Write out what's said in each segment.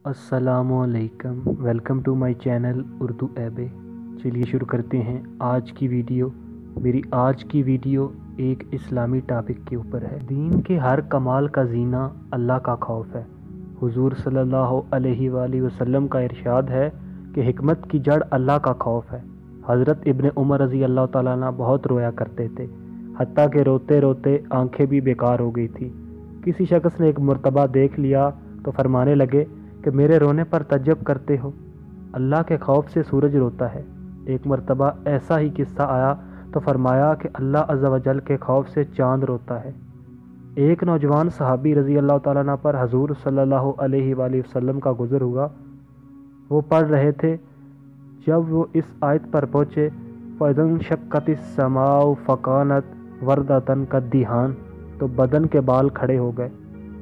अस्सलामुअलैकुम, welcome to my channel Urdu ऐबे। चलिए शुरू करते हैं आज की वीडियो। मेरी आज की वीडियो एक इस्लामी टॉपिक के ऊपर है। दीन के हर कमाल का जीना अल्लाह का खौफ है। हुजूर सल्लल्लाहु अलैहि वसल्लम का इरशाद है कि हिकमत की जड़ अल्लाह का खौफ है। हज़रत इब्न उमर रज़ी अल्लाह ताला अन्हु बहुत रोया करते थे, हत्ता कि रोते रोते आंखें भी बेकार हो गई थी। किसी शख्स ने एक मर्तबा देख लिया तो फरमाने लगे कि मेरे रोने पर तज्जब करते हो, अल्लाह के खौफ से सूरज रोता है। एक मर्तबा ऐसा ही किस्सा आया तो फरमाया कि अल्लाह अज़्ज़ा वजल के खौफ से चाँद रोता है। एक नौजवान सहाबी रज़ी अल्लाह ताला अन्हु पर हजूर सल्लल्लाहु अलैहि वसल्लम का गुज़र हुआ। वो पढ़ रहे थे, जब वो इस आयत पर पहुँचे, फ़इज़न शक्कतिस समाउ फ़कानत वर्दतन कद्दिहान, तो बदन के बाल खड़े हो गए।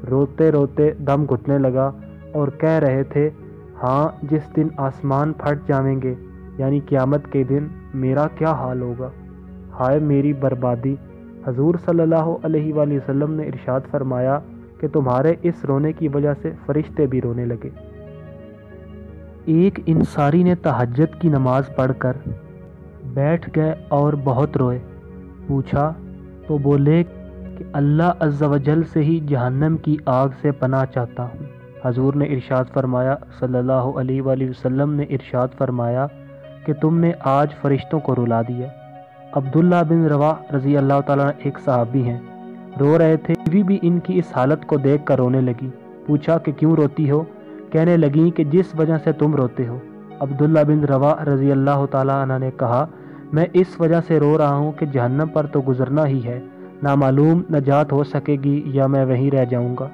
रोते रोते दम घुटने लगा और कह रहे थे, हाँ, जिस दिन आसमान फट जाएंगे यानी क़यामत के दिन मेरा क्या हाल होगा, हाय मेरी बर्बादी। हजूर सल्लल्लाहु अलैहि वसल्लम ने इरशाद फरमाया कि तुम्हारे इस रोने की वजह से फरिश्ते भी रोने लगे। एक इंसारी ने तहज्जुद की नमाज पढ़कर बैठ गए और बहुत रोए। पूछा तो बोले कि अल्लाह अज़्ज़ा वजल से ही जहन्नम की आग से पनाह चाहता हूँ। हजूर ने इरशाद फरमाया, सल्लल्लाहु अलैहि वसल्लम ने इरशाद फरमाया कि तुमने आज फरिश्तों को रुला दिया। अब्दुल्ला बिन रवाह रज़ी अल्लाह ताला एक सहाबी हैं, रो रहे थे। बीवी भी इनकी इस हालत को देख कर रोने लगी। पूछा कि क्यों रोती हो? कहने लगी कि जिस वजह से तुम रोते हो। अब्दुल्ला बिन रवाह रज़ी अल्लाह ताला अन्हु ने कहा, मैं इस वजह से रो रहा हूँ कि जहन्नम पर तो गुजरना ही है, ना मालूम नजात हो सकेगी या मैं वहीं रह जाऊँगा।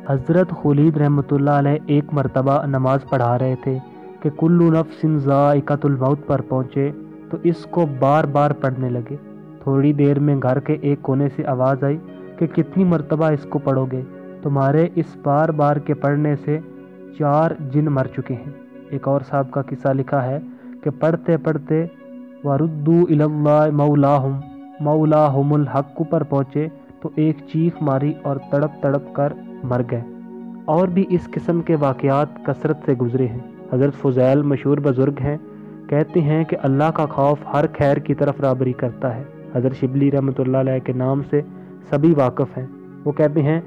हज़रत खुलीद रहमतुल्लाह अलैह एक मरतबा नमाज पढ़ा रहे थे कि कुल्लु नफ्सिन ज़ाइक़तुल मौत पर पहुँचे तो इसको बार बार पढ़ने लगे। थोड़ी देर में घर के एक कोने से आवाज़ आई कि कितनी मरतबा इसको पढ़ोगे, तुम्हारे इस बार बार के पढ़ने से 4 जिन मर चुके हैं। एक और साहब का किस्सा लिखा है कि पढ़ते पढ़ते वरुद्दू इलल्लाह मौलाहुमुल हक़ पर पहुँचे तो एक चीख मारी और तड़प तड़प कर मर गए। और भी इस किस्म के वाक़यात कसरत से गुजरे हैं। हज़रत फ़ुज़ैल मशहूर बुज़ुर्ग हैं, कहते हैं कि अल्लाह का खौफ हर खैर की तरफ राबरी करता है। हज़रत शिबली रहमतुल्लाह अलैह के नाम से सभी वाक़फ़ हैं। वो कहते हैं,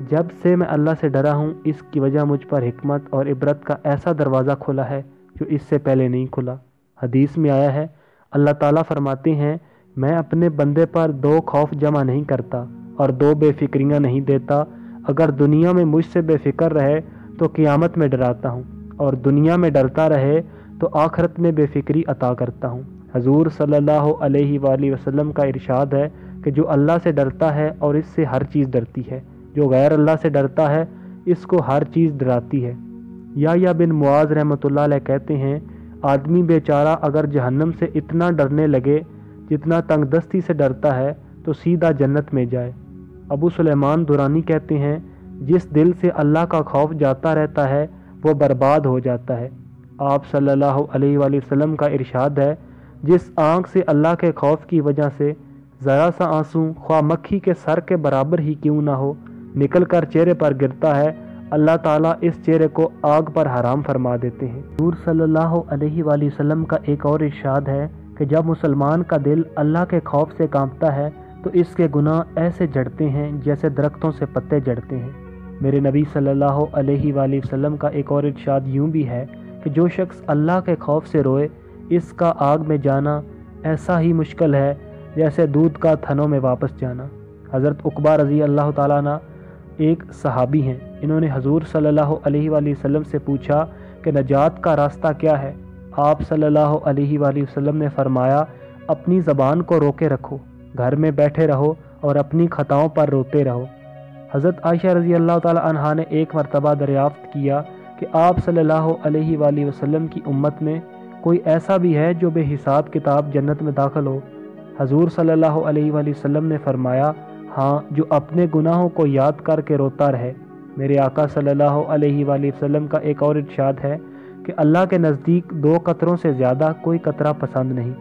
जब से मैं अल्लाह से डरा हूँ, इसकी वजह मुझ पर हिकमत और इबरत का ऐसा दरवाज़ा खुला है जो इससे पहले नहीं खुला। हदीस में आया है, अल्लाह ताला फरमाते हैं, मैं अपने बंदे पर 2 खौफ जमा नहीं करता और 2 बेफिक्रियाँ नहीं देता। अगर दुनिया में मुझसे बेफिक्र रहे तो क़यामत में डराता हूँ, और दुनिया में डरता रहे तो आखिरत में बेफिक्री अता करता हूँ। हजूर सल्लल्लाहु अलैहि वसल्लम का इरशाद है कि जो अल्लाह से डरता है और इससे हर चीज़ डरती है, जो गैर अल्लाह से डरता है इसको हर चीज़ डराती है। या बिन मुआज़ रहमतुल्लाह अलैह कहते हैं, आदमी बेचारा अगर जहन्नम से इतना डरने लगे जितना तंगदस्ती से डरता है तो सीधा जन्नत में जाए। अबू सुलेमान दुरानी कहते हैं, जिस दिल से अल्लाह का खौफ जाता रहता है वो बर्बाद हो जाता है। आप सल्लल्लाहु अलैहि वसल्लम का इरशाद है, जिस आँख से अल्लाह के खौफ की वजह से ज़रा सा आंसू ख्वाह मक्खी के सर के बराबर ही क्यों ना हो निकल कर चेहरे पर गिरता है, अल्लाह ताला इस चेहरे को आग पर हराम फरमा देते हैं। हुज़ूर सल्लल्लाहु अलैहि वसल्लम का एक और इरशाद है कि जब मुसलमान का दिल अल्लाह के खौफ से कांपता है तो इसके गुनाह ऐसे जड़ते हैं जैसे दरख्तों से पत्ते जड़ते हैं। मेरे नबी सल्लल्लाहु अलैहि वसल्लम का एक और इरशाद यूँ भी है कि जो शख्स अल्लाह के खौफ से रोए, इसका आग में जाना ऐसा ही मुश्किल है जैसे दूध का थनों में वापस जाना। हज़रत उक़बा रज़ी अल्लाह ताला अन्हु एक सहाबी हैं। इन्होंने हजूर सल्लल्लाहु अलैहि वसल्लम से पूछा कि नजात का रास्ता क्या है। आप सल्लल्लाहु अलैहि वसल्लम ने फरमाया, अपनी ज़बान को रोके रखो, घर में बैठे रहो और अपनी खताओं पर रोते रहो। हज़रत आयशा रज़ी अल्लाह ताला अन्हा ने एक मरतबा दरियाफ़्त किया कि आप सल्लल्लाहु अलैहि वसल्लम की उम्मत में कोई ऐसा भी है जो बेहिसाब किताब जन्नत में दाखिल हो। हजूर सल्लल्लाहु अलैहि वसल्लम ने फरमाया, हाँ, जो अपने गुनाहों को याद करके रोता रहे। मेरे आका सल्लल्लाहु अलैहि वसल्लम का एक और इरशाद है कि अल्लाह के नज़दीक 2 कतरों से ज़्यादा कोई कतरा पसंद नहीं।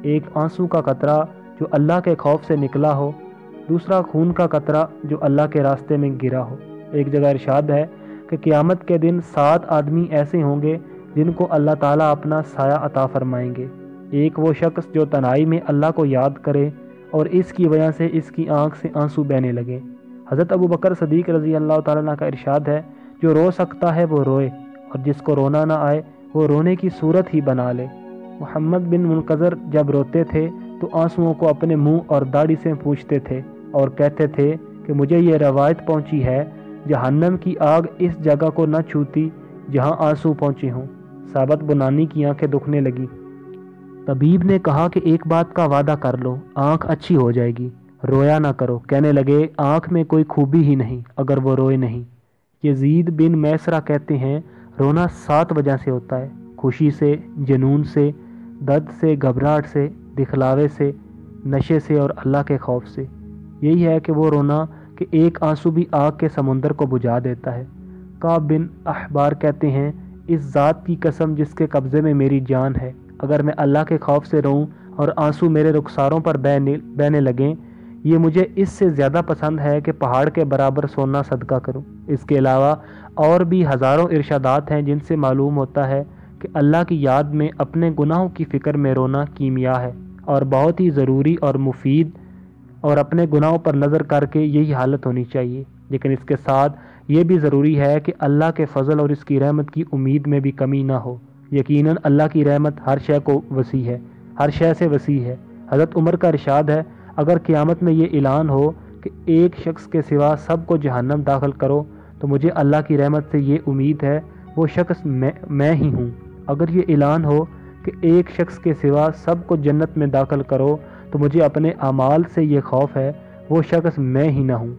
एक आंसू का कतरा जो अल्लाह के खौफ से निकला हो, दूसरा खून का कतरा जो अल्लाह के रास्ते में गिरा हो। एक जगह इरशाद है کہ قیامت کے دن 7 آدمی ایسے ہوں گے جن کو اللہ تعالیٰ اپنا سایہ عطا فرمائیں گے۔ ایک وہ شخص جو تنہائی میں اللہ کو یاد کرے اور اس کی وجہ سے اس کی آنکھ سے آنسو بہنے لگے۔ حضرت ابو بکر صدیق رضی اللہ تعالیٰ عنہ کا ارشاد ہے، جو رو سکتا ہے وہ روئے، اور جس کو رونا نہ آئے وہ رونے کی صورت ہی بنا لے۔ محمد بن منقذر جب روتے تھے تو آنسوؤں کو اپنے منہ اور داڑھی سے پوچھتے تھے اور کہتے تھے کہ مجھے یہ روایت پہنچی ہے، جہنم کی آگ اس جگہ کو نہ چھوتی جہاں آنسو پہنچے ہوں۔ ثابت بنانی کی آنکھیں دکھنے لگی۔ طبیب نے کہا کہ ایک بات کا وعدہ کر لو، آنکھ اچھی ہو جائے گی، رویا نہ کرو۔ کہنے لگے آنکھ میں کوئی خوبی ہی نہیں اگر وہ روئے نہیں۔ یزید بن میسرہ کہتے ہیں رونا 7 وجہ سے ہوتا ہے: خوشی سے، جنون سے، درد سے، گھبراہٹ سے، دکھلاوے سے، نشے سے اور اللہ کے خوف سے۔ یہی ہے کہ وہ رونا کہ ایک آنسو بھی آگ کے سمندر کو بجھا دیتا ہے۔ کعب بن احبار کہتے ہیں اس ذات کی قسم جس کے قبضے میں میری جان ہے، اگر میں اللہ کے خوف سے روؤں اور آنسو میرے رخساروں پر بہنے لگیں، یہ مجھے اس سے زیادہ پسند ہے کہ پہاڑ کے برابر سونا صدقہ کروں۔ اس کے علاوہ اور بھی ہزاروں ارشادات ہیں جن سے معلوم ہوتا ہے کہ اللہ کی یاد میں اپنے گناہوں کی فکر میں رونا کیمیا ہے اور بہت ہی ضروری اور مفید، اور اپنے گناہوں پر نظر کر کے یہی حالت ہونی چاہیے۔ لیکن اس کے ساتھ یہ بھی ضروری ہے کہ اللہ کے فضل اور اس کی رحمت کی امید میں بھی کمی نہ ہو۔ یقیناً اللہ کی رحمت ہر شے کو وسیع ہے، ہر شے سے وسیع ہے۔ حضرت عمر کا ارشاد ہے، اگر قیامت میں یہ اعلان ہو کہ ایک شخص کے سوا سب کو جہنم داخل کرو تو مجھے اللہ کی رحمت سے یہ امید ہے وہ شخص میں ہی ہوں۔ اگر یہ اعلان ہو کہ ایک شخص کے سوا سب کو جنت میں داخل کرو تو مجھے اپنے اعمال سے یہ خوف ہے وہ شخص میں ہی نہ ہوں۔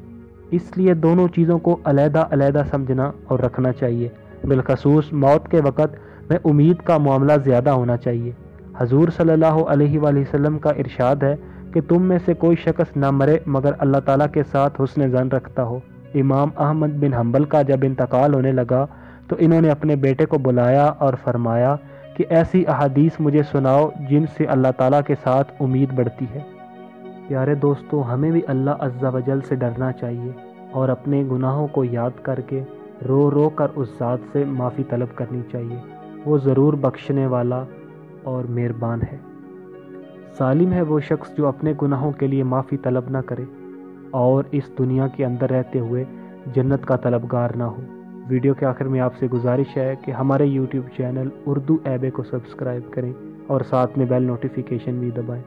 اس لیے دونوں چیزوں کو علیحدہ علیحدہ سمجھنا اور رکھنا چاہیے۔ بالخصوص موت کے وقت میں امید کا معاملہ زیادہ ہونا چاہیے۔ حضور صلی اللہ علیہ وآلہ وسلم کا ارشاد ہے کہ تم میں سے کوئی شخص نہ مرے مگر اللہ تعالیٰ کے ساتھ حسن ظن رکھتا ہو۔ امام احمد بن حنبل کا جب انتقال ہونے لگا تو انہوں نے اپنے بیٹے کو بلایا اور فرمایا کہ ایسی احادیث مجھے سناؤ جن سے اللہ تعالیٰ کے ساتھ امید بڑھتی ہے۔ پیارے دوستو، ہمیں بھی اللہ عز و جل سے ڈرنا چاہیے اور اپنے گناہوں کو یاد کر کے رو رو کر اس ذات سے معافی طلب کرنی چاہیے۔ وہ ضرور بخشنے والا اور مہربان ہے۔ ظالم ہے وہ شخص جو اپنے گناہوں کے لیے معافی طلب نہ کرے اور اس دنیا کے اندر رہتے ہوئے جنت کا طلبگار نہ ہو۔ ویڈیو کے آخر میں آپ سے گزارش ہے کہ ہمارے یوٹیوب چینل اردو ایبے کو سبسکرائب کریں اور ساتھ میں بیل نوٹیفیکیشن بھی دبائیں۔